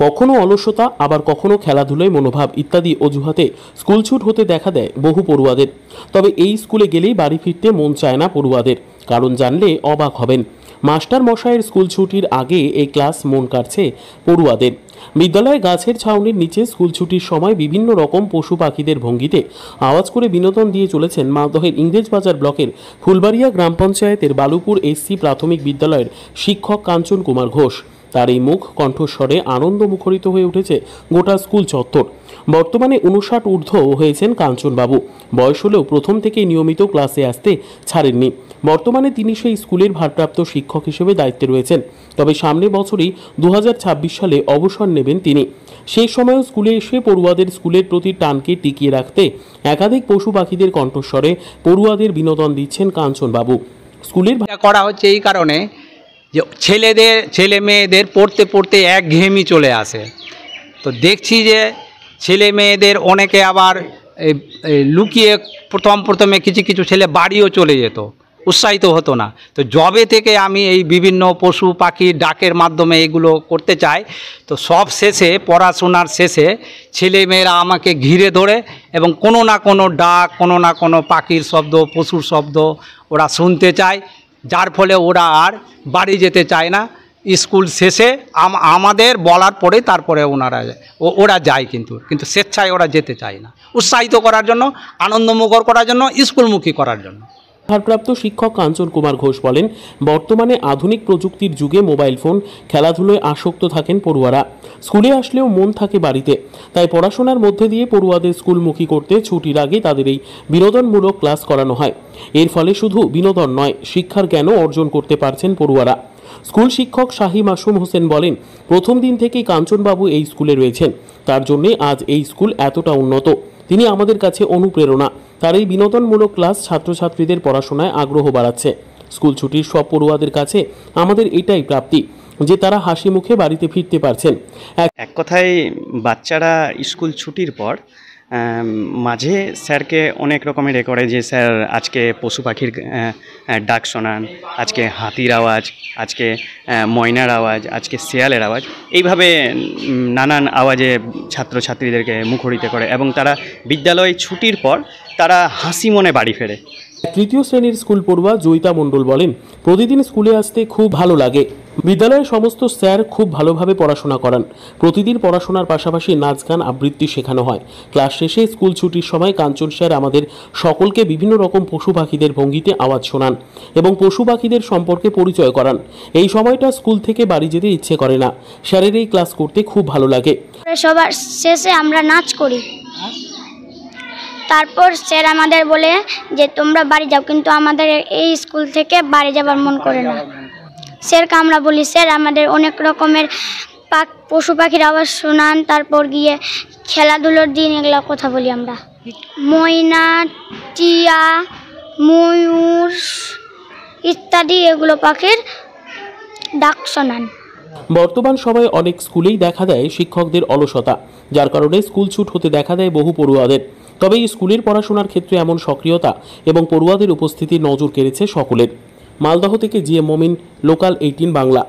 কখনো অলসতা, আবার কখনো খেলাধুলায় মনোভাব ইত্যাদি অজুহাতে স্কুল ছুট হতে দেখা দেয় বহু পড়ুয়াদের। তবে এই স্কুলে গেলেই বাড়ি ফিরতে মন চায় না পড়ুয়াদের। কারণ জানলে অবাক হবেন, মাস্টার মশাইয়ের স্কুল ছুটির আগে এই ক্লাস মন কাটছে পড়ুয়াদের। বিদ্যালয়ে গাছের ছাউনির নিচে স্কুল ছুটির সময় বিভিন্ন রকম পশু পাখিদের ভঙ্গিতে আওয়াজ করে বিনোদন দিয়ে চলেছেন মালদহের ইংরেজবাজার ব্লকের ফুলবাড়িয়া গ্রাম পঞ্চায়েতের বালুপুর এসসি প্রাথমিক বিদ্যালয়ের শিক্ষক কাঞ্চন কুমার ঘোষ। তার এই মুখ কণ্ঠস্বরে আনন্দ মুখরিত হয়ে উঠেছে গোটা স্কুল চত্বর। বর্তমানে 59 ঊর্ধ্ব হয়েছেন কাঞ্চনবাবু। বয়স হলেও প্রথম থেকেই নিয়মিত ক্লাসে আসতে ছাড়েননি। বর্তমানে তিনি সেই স্কুলের ভারপ্রাপ্ত শিক্ষক হিসেবে দায়িত্বে রয়েছেন। তবে সামনের বছরই 2026 সালে অবসর নেবেন তিনি। সেই সময়ও স্কুলে এসে পড়ুয়াদের স্কুলের প্রতি টানকে টিকিয়ে রাখতে একাধিক পশু পাখিদের কণ্ঠস্বরে পড়ুয়াদের বিনোদন দিচ্ছেন কাঞ্চনবাবু। স্কুলের করা হচ্ছে এই কারণে যে ছেলে মেয়েদের পড়তে পড়তে একঘেয়েমি চলে আসে। তো দেখছি যে ছেলে মেয়েদের অনেকে আবার লুকিয়ে প্রথমে কিছু ছেলে বাড়িও চলে যেত, উৎসাহিত হতো না। তো জবে থেকে আমি এই বিভিন্ন পশু পাখির ডাকের মাধ্যমে এগুলো করতে চাই। তো সব শেষে, পড়াশোনার শেষে ছেলেমেয়েরা আমাকে ঘিরে ধরে এবং কোনো না কোনো ডাক, কোনো না কোনো পাখির শব্দ, পশুর শব্দ ওরা শুনতে চায়, যার ফলে ওরা আর বাড়ি যেতে চায় না। স্কুল শেষে আমাদের বলার পরে তারপরে ওরা যায়, কিন্তু স্বেচ্ছায় ওরা যেতে চায় না। উৎসাহিত করার জন্য, আনন্দমুখর করার জন্য, স্কুলমুখী করার জন্য। ভারপ্রাপ্ত শিক্ষক কাঞ্চন কুমার ঘোষ বলেন, বর্তমানে আধুনিক প্রযুক্তির যুগে মোবাইল ফোন, খেলাধুলোয় আসক্ত থাকেন পড়ুয়ারা। স্কুলে আসলেও মন থাকে বাড়িতে। তাই পড়াশোনার মধ্যে দিয়ে পড়ুয়াদের স্কুলমুখী করতে ছুটির আগে তাদের এই বিনোদনমূলক ক্লাস করানো হয়। এর ফলে শুধু বিনোদন নয়, শিক্ষার জ্ঞানও অর্জন করতে পারছেন পড়ুয়ারা। স্কুল শিক্ষক শাহী মাসুম হোসেন বলেন, প্রথম দিন থেকেই কাঞ্চনবাবু এই স্কুলে রয়েছেন। তার জন্যে আজ এই স্কুল এতটা উন্নত। তিনি আমাদের কাছে অনুপ্রেরণা। তার এই বিনোদনমূলক ক্লাস ছাত্রছাত্রীদের পড়াশোনায় আগ্রহ বাড়াচ্ছে। স্কুল ছুটির সব পড়ুয়াদের কাছে আমাদের এটাই প্রাপ্তি যে তারা হাসি মুখে বাড়িতে ফিরতে পারছেন। এক কথায় বাচ্চারা স্কুল ছুটির পর মাঝে স্যারকে অনেক রকমের করে যে স্যার আজকে পশু পাখির ডাক শোনান, আজকে হাতির আওয়াজ, আজকে ময়নার আওয়াজ, আজকে শেয়ালের আওয়াজ, এইভাবে নানান আওয়াজে ছাত্রছাত্রীদেরকে মুখরিত করে এবং তারা বিদ্যালয় ছুটির পর তারা হাসি মনে বাড়ি ফেরে। তৃতীয় শ্রেণীর স্কুল পড়ুয়া জয়িতা মণ্ডল বলেন, প্রতিদিন স্কুলে আসতে খুব ভালো লাগে। বিদ্যালয়ের সমস্ত স্যার খুব ভালোভাবে পড়াশোনা করান। প্রতিদিন পড়াশোনার পাশাপাশি নাচ গান আবৃত্তি শেখানো হয়। ক্লাস শেষে স্কুল ছুটির সময় কাঞ্চন স্যার আমাদের সকলকে বিভিন্ন রকম পশু পাখিদের ভঙ্গিতে আওয়াজ শোনান এবং পশু পাখিদের সম্পর্কে পরিচয় করান। এই সময়টা স্কুল থেকে বাড়ি যেতে ইচ্ছে করে না। স্যারের এই ক্লাস করতে খুব ভালো লাগে। সবার শেষে আমরা নাচ করি, তারপর স্যার আমাদের বলে যে তোমরা বাড়ি যাও, কিন্তু আমাদের এই স্কুল থেকে বাড়ি যাবার মন করে না। স্যারকে আমরা বলি, স্যার আমাদের অনেক রকমের পশু পাখির আওয়াজ শোনান, তারপর গিয়ে খেলাধুলোর দিন এগুলো কথা বলি আমরা। ময়না, টিয়া, ময়ূর ইত্যাদি এগুলো পাখির ডাক শোনান। বর্তমান সময়ে অনেক স্কুলেই দেখা দেয় শিক্ষকদের অলসতা, যার কারণে স্কুল ছুট হতে দেখা দেয় বহু পড়ুয়াদের। তবে এই স্কুলের পড়াশোনার ক্ষেত্রে এমন সক্রিয়তা এবং পড়ুয়াদের উপস্থিতি নজর কেড়েছে সকলের। মালদহ থেকে জিএম মমিন, লোকাল 18 বাংলা।